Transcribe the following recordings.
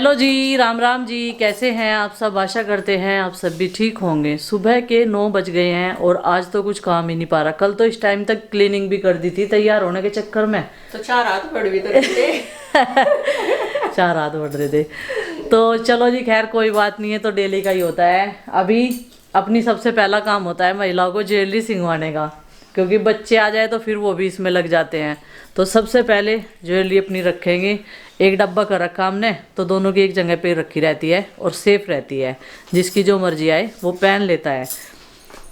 Hello जी, राम राम जी। कैसे हैं आप सब? आशा करते हैं आप सब भी ठीक होंगे। सुबह के 9 बज गए हैं और आज तो कुछ काम ही नहीं पा रहा। कल तो इस टाइम तक क्लीनिंग भी कर दी थी तैयार होने के चक्कर में, तो 4 हाथ बढ़ भी तो रहे थे। 4 हाथ बढ़ रहे थे। तो चलो जी, खैर कोई बात नहीं है, तो डेली का ही होता है। अभी अपनी सबसे पहला काम होता है महिलाओं को ज्वेलरी सिंगवाने का, क्योंकि बच्चे आ जाए तो फिर वो भी इसमें लग जाते हैं। तो सबसे पहले ज्वेलरी अपनी रखेंगे। एक डब्बा कर रखा हमने, तो दोनों की एक जगह पे रखी रहती है और सेफ रहती है। जिसकी जो मर्जी आए वो पहन लेता है।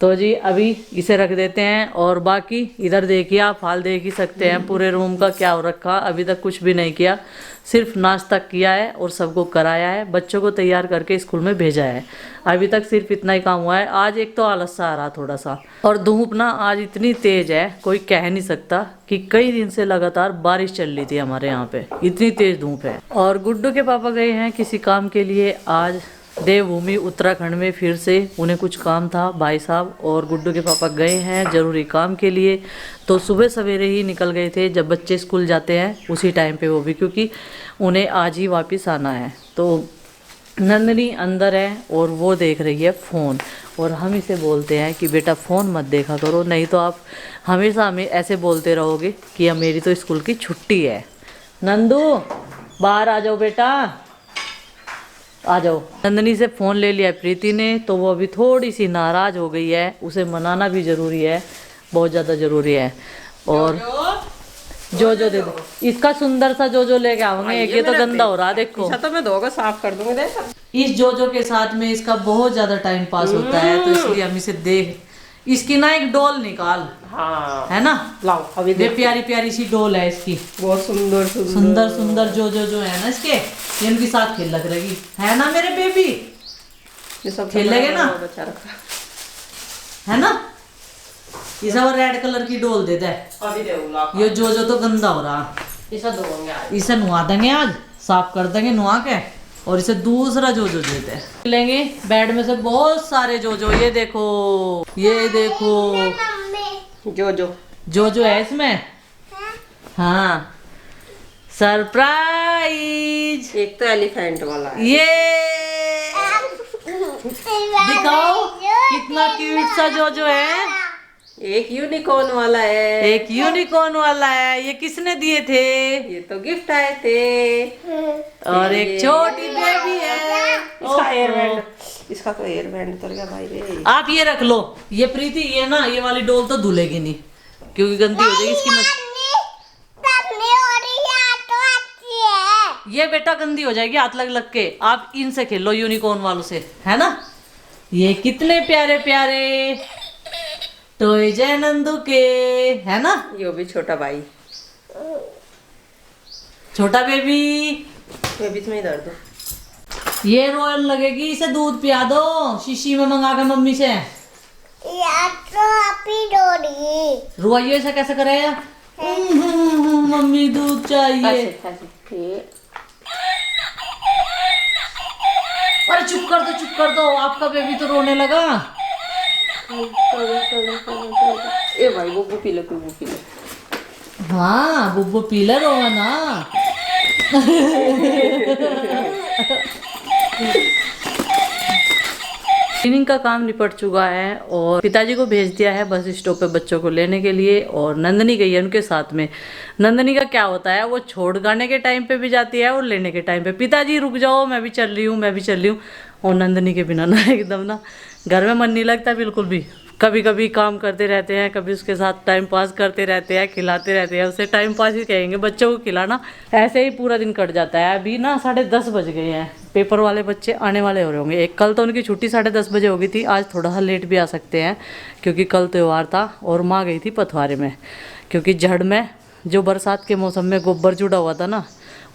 तो जी अभी इसे रख देते हैं। और बाकी इधर देखिए, आप हाल देख ही सकते हैं पूरे रूम का क्या हो रखा। अभी तक कुछ भी नहीं किया, सिर्फ नाश्ता किया है और सबको कराया है, बच्चों को तैयार करके स्कूल में भेजा है। अभी तक सिर्फ इतना ही काम हुआ है। आज एक तो आलस सा आ रहा थोड़ा सा, और धूप ना आज इतनी तेज है कोई कह नहीं सकता कि कई दिन से लगातार बारिश चल रही थी हमारे यहाँ पे, इतनी तेज धूप है। और गुड्डू के पापा गए हैं किसी काम के लिए आज देवभूमि उत्तराखंड में। फिर से उन्हें कुछ काम था, भाई साहब और गुड्डू के पापा गए हैं जरूरी काम के लिए। तो सुबह सवेरे ही निकल गए थे, जब बच्चे स्कूल जाते हैं उसी टाइम पे वो भी, क्योंकि उन्हें आज ही वापस आना है। तो नंदनी अंदर है और वो देख रही है फ़ोन, और हम इसे बोलते हैं कि बेटा फ़ोन मत देखा करो, नहीं तो आप हमेशा हमें ऐसे बोलते रहोगे कि अब मेरी तो स्कूल की छुट्टी है। नंदू बाहर आ जाओ बेटा, आ जाओ। नंदनी से फ़ोन ले लिया प्रीति ने, तो वो अभी थोड़ी सी नाराज़ हो गई है। उसे मनाना भी ज़रूरी है, बहुत ज़्यादा ज़रूरी है। और जो दे दो इसका सुंदर सा जो लेके आओगे। ये तो गंदा हो रहा, देखो। तो मैं धोकर साफ कर दूंगी। इस जो के साथ में इसका बहुत ज़्यादा टाइम पास होता है, तो इसलिए हम इसे देख, इसकी ना एक डॉल निकाल। हाँ है ना, लाओ अभी ये प्यारी प्यारी सी डॉल है इसकी, बहुत सुंदर सुंदर सुंदर जो है ना इसके, ये इनके साथ खेल लग रही है ना मेरे बेबी। ये सब खेलेगे ना, अच्छा रखा है ना। ये सब रेड कलर की डोल देता है। अभी दे ये जो तो गंदा हो रहा, इसे धोएंगे आज। इसे नुआ देंगे, आज साफ कर देंगे नुआ के, और इसे दूसरा जो देते हैं। लेंगे बेड में से बहुत सारे जो, ये देखो, ये देखो जो है इसमें। हाँ सरप्राइज। एक तो एलिफेंट वाला है। ये दिखाओ कितना क्यूट सा जो है। एक यूनिकॉर्न वाला है। एक यूनिकॉर्न वाला है। ये किसने दिए थे? ये तो गिफ्ट आए थे। और एक छोटी बेबी है। इसका हेयर बैंड, इसका तो हेयर बैंड उतर गया भाई रे। आप ये रख लो। ये प्रीति, ये ना ये वाली डोल तो धुलेगी नहीं, क्योंकि गंदी हो जाएगी इसकी मस्त। ये बेटा गंदी हो जाएगी हाथ लग के। आप इनसे खेलो, यूनिकॉर्न वालों से, है ना। ये कितने प्यारे प्यारे टॉय जय नंदू के, है ना। ये भी छोटा भाई, छोटा बेबी। बेबी तुम्हें इधर दो। ये रोयल लगेगी, इसे दूध पिया दो शीशी में मंगा के मम्मी से। रोइए इसे कैसे करेगा? मम्मी दूध चाहिए। अरे चुप कर दो, आपका बेबी तो रोने लगा। ए भाई वो पी ले, वो पी ले। हाँ बुब्बू पी ले, रोवा ना। क्लीनिंग का काम निपट चुका है और पिताजी को भेज दिया है बस स्टॉप पे बच्चों को लेने के लिए, और नंदनी गई है उनके साथ में। नंदनी का क्या होता है, वो छोड़ने के टाइम पे भी जाती है और लेने के टाइम पे, पिताजी रुक जाओ मैं भी चल रही हूँ। और नंदनी के बिना ना एकदम ना घर में मन नहीं लगता बिल्कुल भी। कभी कभी काम करते रहते हैं, कभी उसके साथ टाइम पास करते रहते हैं, खिलाते रहते हैं। उसे टाइम पास ही कहेंगे, बच्चों को खिलाना, ऐसे ही पूरा दिन कट जाता है। अभी ना 10:30 बज गए हैं, पेपर वाले बच्चे आने वाले हो रहे होंगे। एक कल तो उनकी छुट्टी 10:30 बजे हो गई थी, आज थोड़ा सा लेट भी आ सकते हैं क्योंकि कल त्यौहार था। और माँ गई थी पथवारे में, क्योंकि जड़ में जो बरसात के मौसम में गोबर जुड़ा हुआ था ना,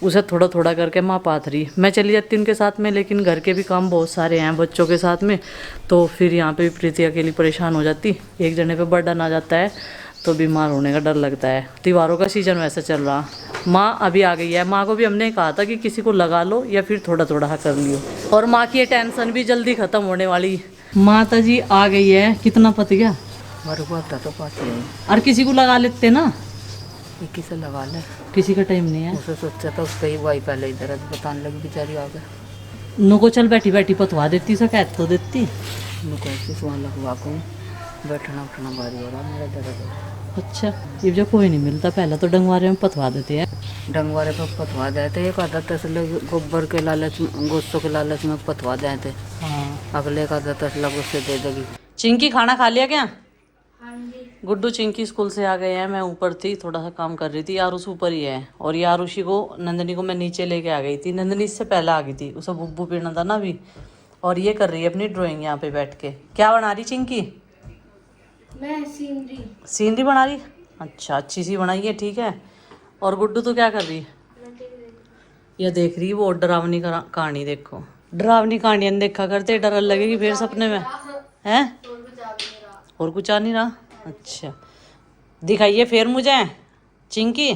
उसे थोड़ा थोड़ा करके माँ पाथ रही। मैं चली जाती उनके साथ में, लेकिन घर के भी काम बहुत सारे हैं बच्चों के साथ में, तो फिर यहाँ पे भी प्रीति अकेली परेशान हो जाती। एक जने पे बर्डन आ जाता है तो बीमार होने का डर लगता है। त्योहारों का सीजन वैसे चल रहा। माँ अभी आ गई है, माँ को भी हमने कहा था कि किसी को लगा लो या फिर थोड़ा थोड़ा कर लियो, और माँ की ये टेंशन भी जल्दी ख़त्म होने वाली। माता जी आ गई है, कितना पति गया तो और किसी को लगा लेते ना। एक से लगा ले। किसी का टाइम नहीं है। उसे सोचा था उसका ही वाई पहले इधर है, बताने लगी बेचारी आ गए। नुको चल बैठी बैठी पतवा देती सो कहत तो देती। उनको ऐसे सुहान लगवा को बैठना उठना भारी हो रहा मेरा दर्द। अच्छा ये जो कोई नहीं मिलता, पहले तो डंगवारे में पतवा देते हैं। डंगवारे पर पतवा देते, एक आधा तसले गोबर के लालच में, गोस्तों के लालच में पतवा देते। हाँ अगले का आधा तसला गुस्से दे देगी। चिंकी खाना खा लिया क्या? गुड्डू चिंकी स्कूल से आ गए हैं। मैं ऊपर थी, थोड़ा सा काम कर रही थी। यारूस ऊपर ही है और यारूशी को, नंदनी को मैं नीचे लेके आ गई थी। नंदनी इससे पहले आ गई थी, उसे बुब्बू पीना था ना अभी। और ये कर रही है अपनी ड्राइंग यहाँ पे बैठ के। क्या बना रही चिंकी? मैं सीनरी बना रही। अच्छा अच्छी सी बनाई है, ठीक है। और गुड्डू तो क्या कर रही है? ये देख रही वो डरावनी कहानी। देखो डरावनी कहानियां देखा करते, डर लगेगी फिर सपने में हैं। और कुछ आ नहीं रहा। अच्छा दिखाइए फिर मुझे। चिंकी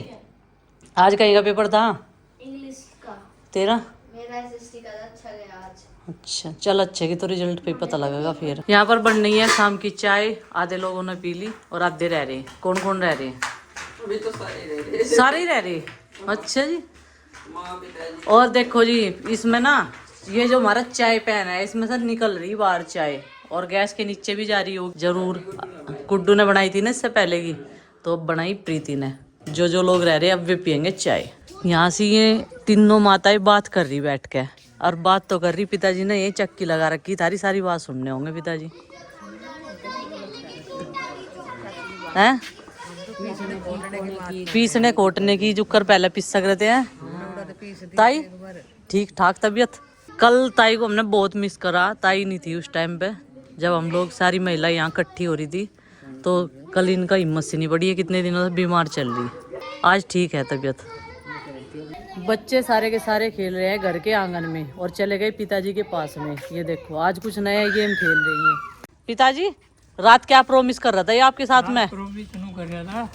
आज कहीं का पेपर था? इंग्लिश का। तेरा? मेरा एसएसटी का अच्छा गया आज। अच्छा चल, अच्छे की तो रिजल्ट पे पता लगेगा फिर। यहाँ पर बन रही है शाम की चाय। आधे लोगों ने पी ली और आधे रह रहे। कौन कौन रह रहे? अभी तो सारे रह रहे। सारे ही रह रहे। अच्छा जी। और देखो जी इसमें ना, ये जो हमारा चाय पैन है इसमें से निकल रही बाहर चाय, और गैस के नीचे भी जा रही होगी जरूर। गुड्डू ने बनाई थी ना इससे पहले की, तो अब बनाई प्रीति ने। जो जो लोग रह रहे अब वे पियेंगे चाय। यहाँ से ये तीनों माताएं बात कर रही बैठ के, और बात तो कर रही। पिताजी ने ये चक्की लगा रखी, थारी सारी बात सुनने होंगे पिताजी हैं। पीसने कोटने की जुकर पहले पीस सकते हैं। ताई ठीक ठाक तबीयत। कल ताई को हमने बहुत मिस करा। ताई नहीं थी उस टाइम पे जब हम लोग सारी महिला यहाँ इकट्ठी हो रही थी। तो कल इनका हिम्मत से नहीं बढ़ी है, कितने दिनों से बीमार चल रही। आज ठीक है तबीयत। बच्चे सारे के सारे खेल रहे हैं घर के आंगन में और चले गए पिताजी के पास में। ये देखो आज कुछ नया गेम खेल रही है। पिताजी रात क्या प्रॉमिस कर रहा था ये आपके साथ में? प्रॉमिस कर रहा था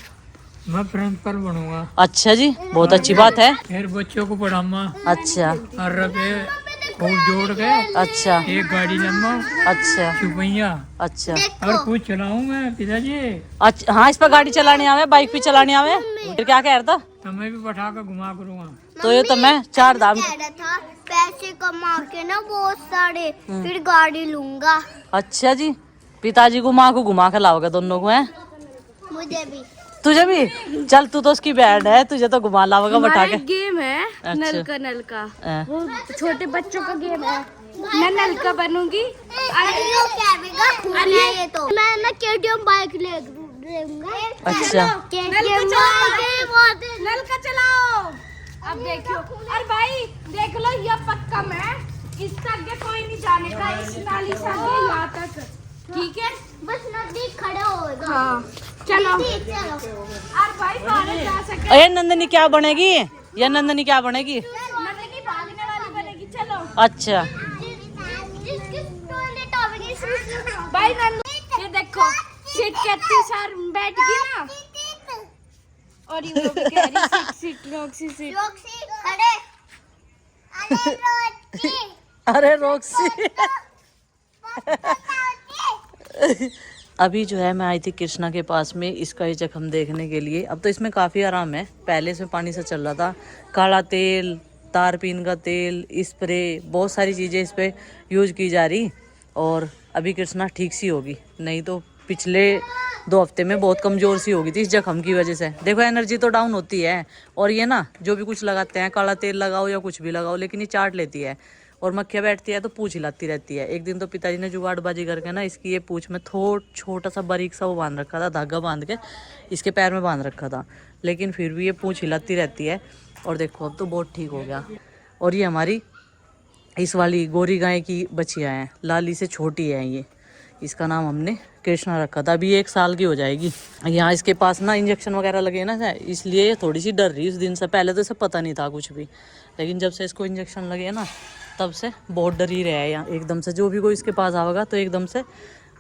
मैं प्रिंसिपल बनूंगा। अच्छा जी, बहुत अच्छी बात है। फिर बच्चों को पढ़ाऊंगा अच्छा और रुपये खूब जोड़ के अच्छा एक गाड़ी लम्बा अच्छा चुपैया अच्छा और कुछ चलाऊंगा पिताजी। अच्छा। हाँ इस पर गाड़ी चलाने आवे, बाइक भी चलाने आवे। फिर क्या कह रहा था? तो मैं भी बैठा कर घुमा करूंगा। तो ये तो मैं 4 धाम। कह रहा था पैसे कमा के ना बहुत सारे फिर गाड़ी लूंगा। अच्छा जी, पिताजी को माँ को घुमा के लाओगे दोनों को हैं? मुझे भी। तुझे भी? चल तू तो उसकी बैंड है, तुझे तो घुमा लाओगा बैठा के। गेम है अच्छा। नलका हाँ। वो छोटे बच्चों का गेम है। मैं नलका बनूंगी। अरे ये तो मैं ना केटीएम बाइक ले लूंगा। अच्छा नलका चलाओ। अब देखियो, अरे भाई देख लो ये पक्का मैं इससे आगे कोई नहीं जाने का, इस नाली से आगे यहाँ तक, ठीक है? बस नजदीक खड़े होगा। हाँ चलो अरे भाई बाहर जा सके। अरे नंदनी क्या बनेगी? या नंदनी क्या बनेगी? नंदनी भागने वाली बनेगी। चलो अच्छा भाई नंदू ये देखो सीट के इतनी सार बैठ गई ना, और ये वो भी कह रही सीट रोक्सी सीट। अरे रोक्सी। अभी जो है मैं आई थी कृष्णा के पास में इसका ये जख्म देखने के लिए। अब तो इसमें काफ़ी आराम है, पहले इसमें पानी से चल रहा था। काला तेल, तारपीन का तेल, स्प्रे, बहुत सारी चीज़ें इस पर यूज की जा रही। और अभी कृष्णा ठीक सी होगी, नहीं तो पिछले 2 हफ्ते में बहुत कमज़ोर सी हो गई थी इस जख्म की वजह से। देखो एनर्जी तो डाउन होती है। और ये ना जो भी कुछ लगाते हैं, काला तेल लगाओ या कुछ भी लगाओ, लेकिन ये चाट लेती है। और मक्खियाँ बैठती है तो पूँछ हिलाती रहती है। एक दिन तो पिताजी ने जुगाड़बाजी करके ना इसकी ये पूँछ में छोटा सा बारीक सा वो बांध रखा था, धागा बांध के इसके पैर में बांध रखा था, लेकिन फिर भी ये पूँछ हिलाती रहती है। और देखो अब तो बहुत ठीक हो गया। और ये हमारी इस वाली गोरी गाय की बच्चियाँ हैं, लाली से छोटी है ये। इसका नाम हमने कृष्णा रखा था। अभी 1 साल की हो जाएगी। यहाँ इसके पास ना इंजेक्शन वगैरह लगे ना, इसलिए थोड़ी सी डर रही उस दिन से। पहले तो इसे पता नहीं था कुछ भी, लेकिन जब से इसको इंजेक्शन लगे ना तब से बहुत डर ही रहा है। यहाँ एकदम से जो भी कोई इसके पास आवेगा तो एकदम से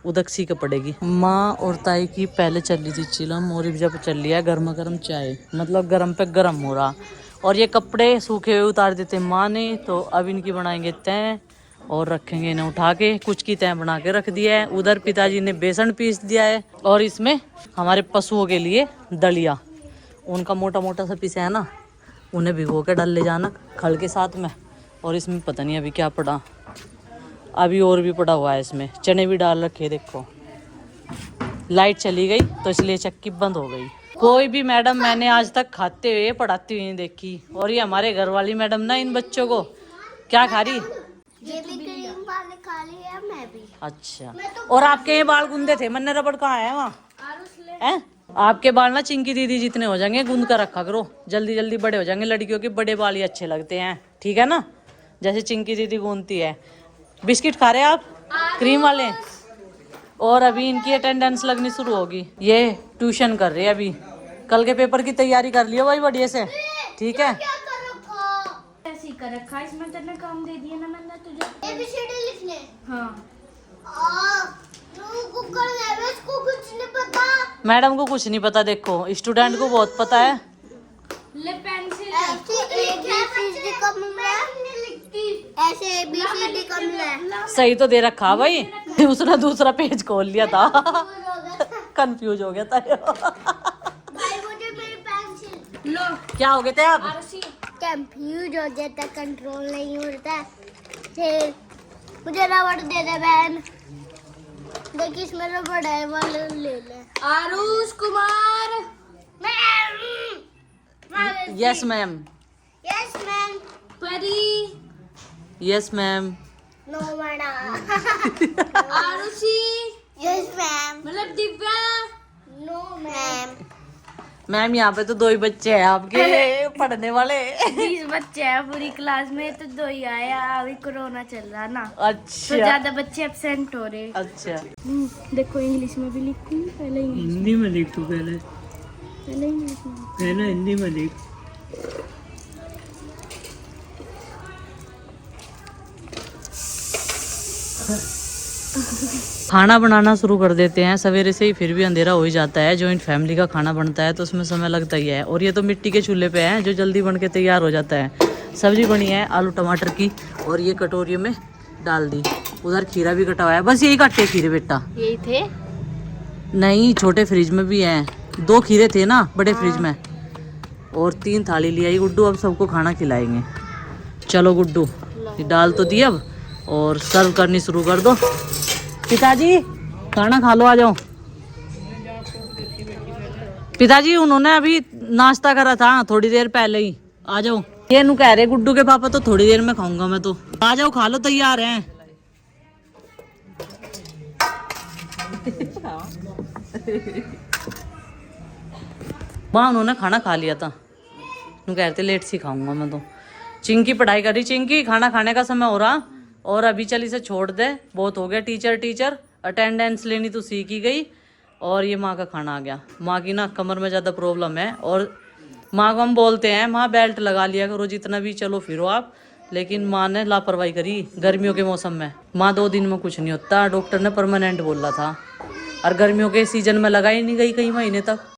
उदक सी का पड़ेगी। माँ और ताई की पहले चल रही थी चिलम, और जब चल रही है गर्मा गर्म चाय, मतलब गर्म पे गर्म हो रहा। और ये कपड़े सूखे हुए उतार देते माँ ने, तो अब इनकी बनाएंगे तय और रखेंगे इन्हें उठा के। कुछ की तय बना के रख दिया है। उधर पिताजी ने बेसन पीस दिया है, और इसमें हमारे पशुओं के लिए दलिया। उनका मोटा मोटा सा पीस है ना, उन्हें भिगो के डाल ले जाना खल के साथ में। और इसमें पता नहीं अभी क्या पड़ा, अभी और भी पड़ा हुआ है इसमें, चने भी डाल रखे देखो। लाइट चली गई तो इसलिए चक्की बंद हो गई। कोई भी मैडम मैंने आज तक खाते हुए पढ़ाती हुई नहीं देखी। और ये हमारे घर वाली मैडम ना इन बच्चों को क्या खा रही, ये भी क्रीम वाले खा रही है, मैं भी। अच्छा। और आपके ये बाल गूंदे थे, मन्ने रबड़ कहाँ है वहाँ है? आपके बाल ना चिंकी दीदी जितने हो जाएंगे गूंद कर रखा करो, जल्दी जल्दी बड़े हो जाएंगे। लड़कियों के बड़े बाल ही अच्छे लगते हैं, ठीक है ना, जैसे चिंकी दीदी गूंदती है। बिस्किट खा रहे हैं आप क्रीम वाले? और अभी इनकी अटेंडेंस लगनी शुरू होगी, ये ट्यूशन कर रहे हैं अभी। कल के पेपर की तैयारी कर लियो भाई बढ़िया से, ठीक है? ऐसे ही कर रखा है, इसमें तेने काम दे दिया ना मैंने तुझे एबीसीडी लिखने। हाँ इसको कुछ नहीं पता। मैडम को कुछ नहीं पता, देखो स्टूडेंट को बहुत पता है। ले पेंसिल ऐसे एबीसीडी कम है। सही तो दे रखा भाई, उसने दूसरा पेज खोल लिया था कंफ्यूज हो गया था भाई मुझे मेरी पेंसिल लो। क्या हो गए थे आप? कंफ्यूज हो जाता, कंट्रोल नहीं होता। फिर मुझे रबड़ दे दे बहन, देखिए इसमें रबड़ है, वाले ले ले। Aarush Kumar ma'am. Yes ma'am. Yes ma'am. Pari. Yes ma'am. No madam. Aarushi. Yes ma'am. मतलब दिव्या। No ma'am. मैम यहाँ पे तो 2 ही बच्चे हैं आपके पढ़ने वाले। 20 बच्चे हैं पूरी क्लास में, तो 2 ही आए। अभी कोरोना चल रहा ना, तो अच्छा ज्यादा बच्चे एब्सेंट हो रहे। अच्छा। देखो इंग्लिश में भी लिखती हूँ, पहले इंग्लिश, हिंदी में लिख तू, पहले पहले इंग्लिश में। पहले हिंदी में लिख। खाना बनाना शुरू कर देते हैं सवेरे से ही, फिर भी अंधेरा हो ही जाता है। जॉइंट फैमिली का खाना बनता है तो उसमें समय लगता ही है। और ये तो मिट्टी के चूल्हे पे है जो जल्दी बन के तैयार हो जाता है। सब्जी बनी है आलू टमाटर की, और ये कटोरियों में डाल दी। उधर खीरा भी कटा हुआ है, बस यही काटे खीरे बेटा। यही थे? नहीं, छोटे फ्रिज में भी हैं। 2 खीरे थे ना बड़े फ्रिज में, और 3 थाली ले आई गुड्डू। अब सबको खाना खिलाएंगे। चलो गुड्डू, ये डाल तो दी अब, और सर्व करनी शुरू कर दो। पिताजी खाना खा लो, आ जाओ। पिताजी उन्होंने अभी नाश्ता करा था थोड़ी देर पहले ही, आ जाओ। ये नु कह रहे गुड्डू के पापा तो थोड़ी देर में खाऊंगा मैं, तो आ जाओ खा लो, तैयार हैं। वहाँ उन्होंने खाना खा लिया था, नु कह रहे थे लेट से खाऊंगा मैं तो। चिंकी पढ़ाई कर रही, चिंकी खाना खाने का समय हो रहा, और अभी चल इसे छोड़ दे, बहुत हो गया टीचर अटेंडेंस लेनी तो सीख ही गई। और ये माँ का खाना आ गया। माँ की ना कमर में ज़्यादा प्रॉब्लम है, और माँ को हम बोलते हैं माँ बेल्ट लगा लिया करो जितना भी चलो फिरो आप, लेकिन माँ ने लापरवाही करी गर्मियों के मौसम में। माँ 2 दिन में कुछ नहीं होता, डॉक्टर ने परमानेंट बोला था, और गर्मियों के सीजन में लगा ही नहीं गई कई महीने तक।